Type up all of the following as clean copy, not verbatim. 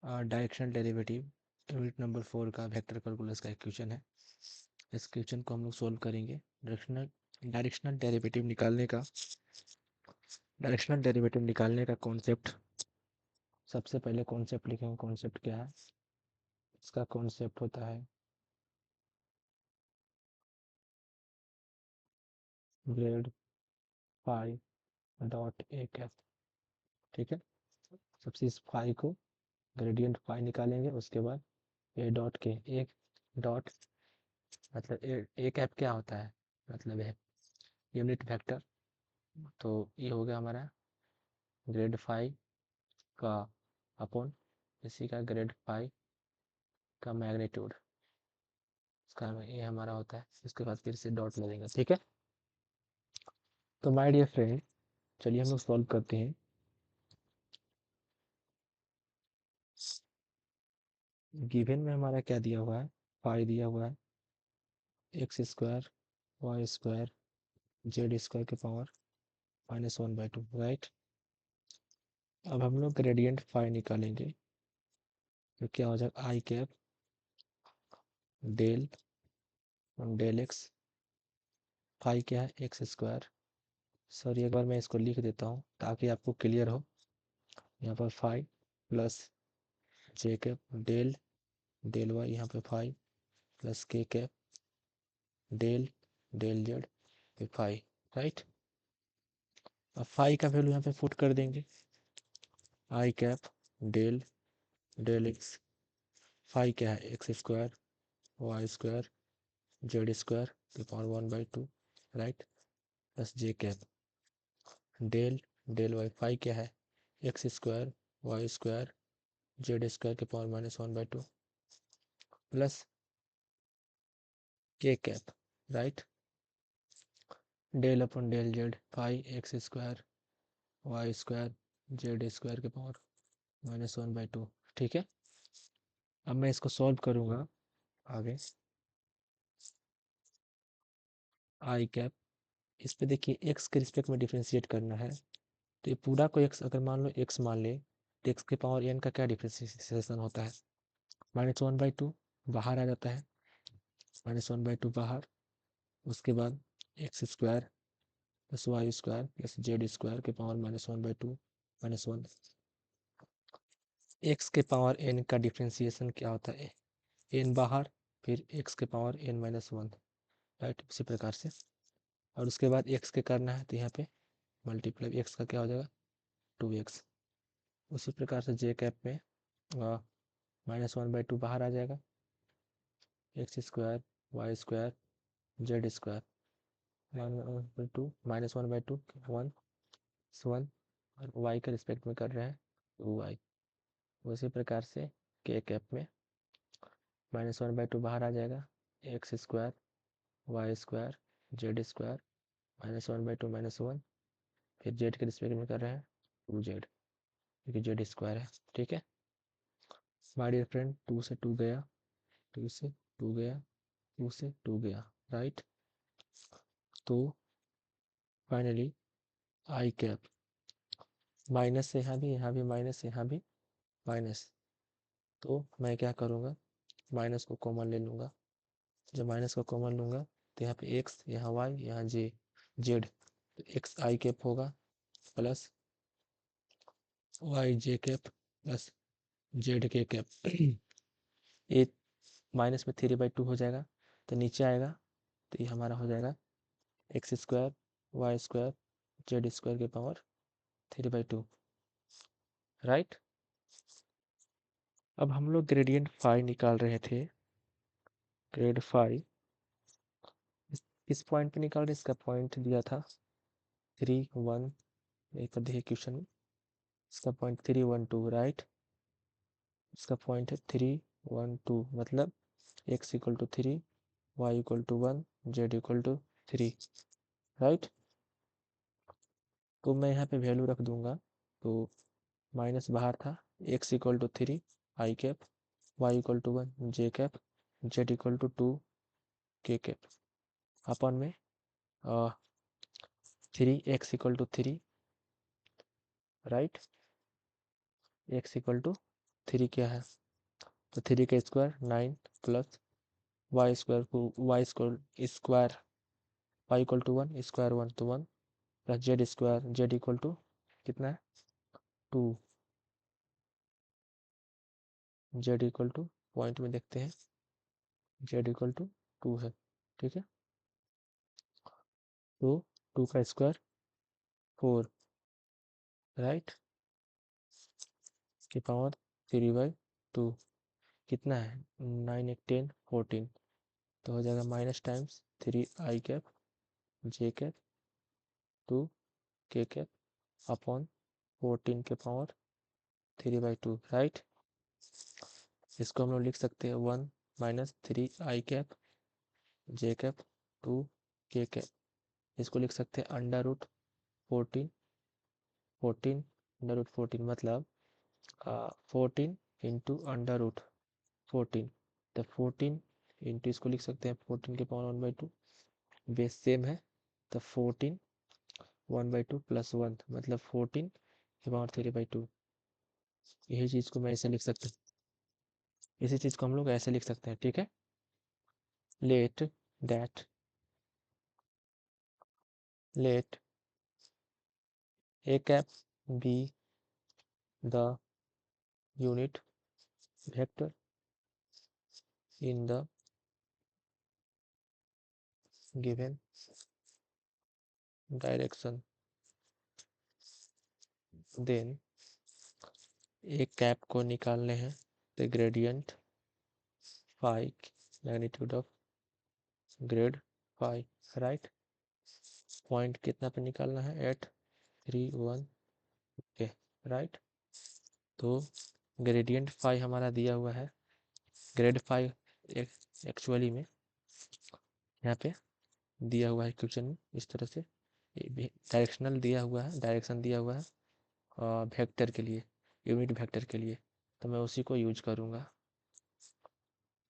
Directional derivative unit number 4 का vector calculus का equation है। इस क्वेश्चन को हम लोग सोल्व करेंगे। डायरेक्शनल डेरिवेटिव निकालने का कॉन्सेप्ट, सबसे पहले कॉन्सेप्ट लिखेंगे। कॉन्सेप्ट क्या है? इसका कॉन्सेप्ट होता है grad phi dot a cap. ठीक है, सबसे इस फाई को ग्रेडियंट फाई निकालेंगे, उसके बाद ए डॉट के एक डॉट मतलब ए कैप क्या होता है, मतलब है यूनिट वेक्टर। तो ये हो गया हमारा ग्रेड फाई का अपॉन इसी का ग्रेड फाई का मैग्नीट्यूड, इसका ये हमारा होता है। इसके बाद फिर से डॉट लगेगा। ठीक है, तो माय डियर फ्रेंड, चलिए हम लोग सॉल्व करते हैं। गिवन में हमारा क्या दिया हुआ है? फाई दिया हुआ है x square y square z square के पावर -1/2, राइट। अब हम लोग ग्रेडियंट फाई निकालेंगे, तो क्या हो जाएगा? I cap del del x. Phi क्या है? X square. सॉरी, एक बार मैं इसको लिख देता हूँ ताकि आपको क्लियर हो। यहाँ पर phi plus j cap del del y, यहाँ पे phi plus k cap del del z पे फाई, राइट। अब फाई का वैल्यू यहाँ पे पुट कर देंगे। I cap del del x. Phi क्या है? X square y square z square के power 1/2, right, plus j cap del del y. Phi क्या है? X square y square z square के power -1/2 plus k cap, right, del upon del z phi x square y square z square के power -1/2। ठीक है, अब मैं इसको solve करूँगा आगे। आई कैप, इस पे देखिए एक्स के रिस्पेक्ट में डिफ्रेंशिएट करना है, तो ये पूरा को एक्स अगर मान लो एक्स मान ले, तो एक्स के पावर एन का क्या डिफ्रेंशिएशन होता है? -1/2 बाहर आ जाता है, -1/2 बाहर। उसके बाद x square plus y square plus z square के पावर -1/2 -1। एक्स के पावर एन का डिफ्रेंशिएशन क्या होता है? एन बाहर, फिर एक्स के पावर n-1, राइट, इसी प्रकार से। और उसके बाद एक्स के करना है, तो यहाँ पे मल्टीप्लाई एक्स का क्या हो जाएगा? 2x। उसी प्रकार से जे कैप में -1/2 बाहर आ जाएगा, x square y square z square -1/2 1 1, और वाई के रिस्पेक्ट में कर रहे हैं 2y। उसी प्रकार से के कैप में -1/2 बाहर आ जाएगा, x square y square z square -1/2 -1, फिर जेड के रिस्पेक्ट में कर रहे हैं 2z, क्योंकि जेड स्क्वायर है। ठीक है माय डियर फ्रेंड, 2 से 2 गया, 2 से 2 गया, 2 से 2 गया, राइट। तो फाइनली आई कैप माइनस से यहाँ भी माइनस, यहाँ भी माइनस, तो मैं क्या करूँगा? माइनस को कॉमन ले लूँगा। जब माइनस को कॉमन लूँगा तो यहाँ पे एक्स, यहाँ वाई, यहाँ जे जेड, तो एक्स आई कैप होगा प्लस वाई जे कैप प्लस जेड के कैप। ये माइनस में 3/2 हो जाएगा, तो नीचे आएगा, तो ये हमारा हो जाएगा x square y square z square के पावर 3/2, राइट। अब हम लोग ग्रेडियंट फाई निकाल रहे थे। ग्रेड फाई इस पॉइंट पे निकाल रहे, इसका पॉइंट दिया था 3 1, एक देखिए क्वेश्चन में, इसका पॉइंट 3 1 2, राइट। इसका पॉइंट है 3 1 2, मतलब x = 3 y = 1 z = 3, राइट। तो मैं यहाँ पे वैल्यू रख दूंगा, तो माइनस बाहर था, x = 3 i cap y = 1 J cap z = 2 k cap अपन में 3x = 3, राइट, x = 3 क्या है, तो 3 का स्क्वायर 9 प्लस वाई स्क्वायर को y square y equal to 1 square 1 तो 1 plus z square z equal to कितना है 2, जेड इक्वल टू पॉइंट में देखते हैं जेड इक्वल टू 2 है, ठीक है। तो 2 का स्क्वायर 4 राइट की पावर 3/2 कितना है 9 1 10 14, तो हो जाएगा minus times 3 i cap j cap 2 k cap upon 14 के पावर 3/2 राइट। इसको हम लोग लिख सकते हैं 1 minus 3 i cap j cap 2 k cap, इसको लिख सकते हैं अंडर रूट 14 अंडर रूट 14 मतलब 14 इंटू अंडर रूट 14, तो 14 इंटू इसको लिख सकते हैं 14 के पावर 1/2, बेस सेम है तो 14 1/2 प्लस 1 मतलब 14 के पावर 3/2, यही चीज़ को मैं ऐसे लिख सकता हूँ, इसी चीज़ को हम लोग ऐसे लिख सकते हैं, ठीक है। Let that let a cap be the unit vector in the given direction, then एक कैप को निकालने हैं the gradient phi magnitude of grad phi right, point कितना पे निकालना है एट 3 1 के राइट। तो ग्रेडियंट फाई हमारा दिया हुआ है, ग्रेड फाई एक्चुअली में यहाँ पे दिया हुआ है क्वेश्चन में इस तरह से, डायरेक्शनल दिया हुआ है, डायरेक्शन दिया हुआ है वेक्टर के लिए, यूनिट वेक्टर के लिए, तो मैं उसी को यूज करूँगा।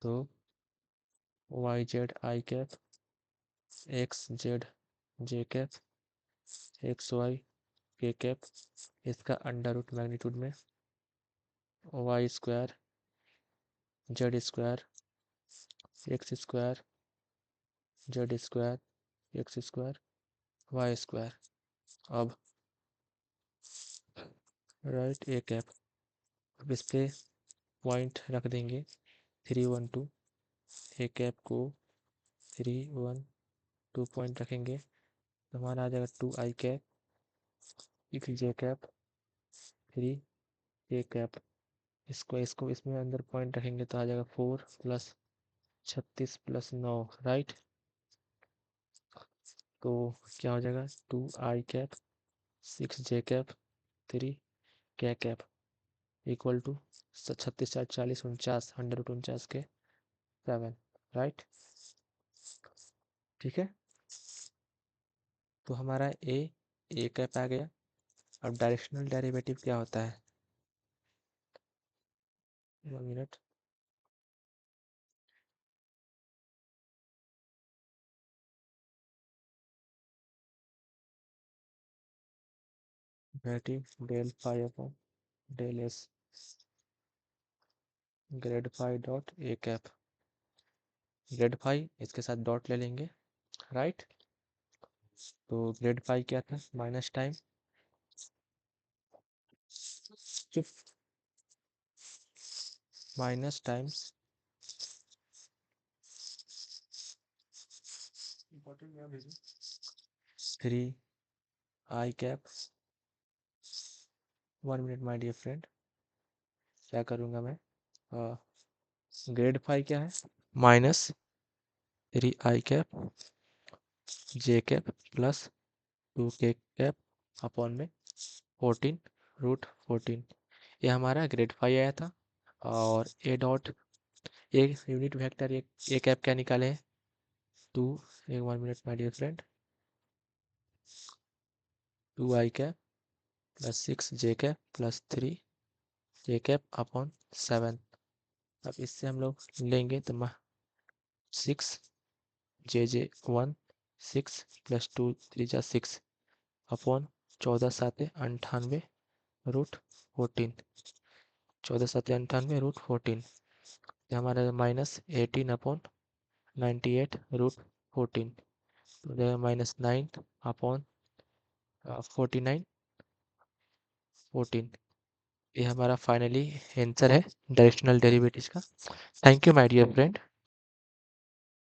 तो y z i cap x z j cap x y k cap, इसका अंडर रूट मैग्नीट्यूड में y square z square x square z square x square y square, अब राइट ए कैप, अब इस पे point रख देंगे 3 1 2, A cap को 3 1 2 point रखेंगे तो हमारा आ जाएगा 2 i cap equal J cap 3 A cap, इसको इसको इसमें अंदर पॉइंट रखेंगे तो आ जाएगा 4 प्लस 36 प्लस 9 राइट, तो क्या हो जाएगा 2 आई कैप 6 जे कैप 3 के कैप इक्वल टू 36 4 40 49 149 के 7 राइट, ठीक है। तो हमारा ए कैप आ गया। अब डायरेक्शनल डेरिवेटिव क्या होता है, 1 minute, derivative del phi upon del s grad phi dot a cap, grad phi इसके साथ डॉट ले लेंगे राइट, तो ग्रेड फाई क्या था minus time minus times 3 i cap, 1 minute my dear friend, क्या करूँगा मैं, ग्रेड फाई क्या है -3 i cap j cap plus 2 k cap upon में 14 रूट 14, ये हमारा ग्रेड फाई आया था। और ए डॉट एक यूनिट वेक्टर एक ए कैप क्या निकाले हैं 2, एक 1 minute my dear friend, 2 i cap plus 6 j cap plus 3 j cap upon 7, अब इससे हम लोग लेंगे तो 6 जे 1 6 प्लस 2 3 जा 6 अपॉन 14 7 98 रूट 14, 14 ये हमारा -18/98 तो -9/49 ये हमारा फाइनली आंसर है डायरेक्शनल डेरिवेटिव्स का। Thank you my dear friend.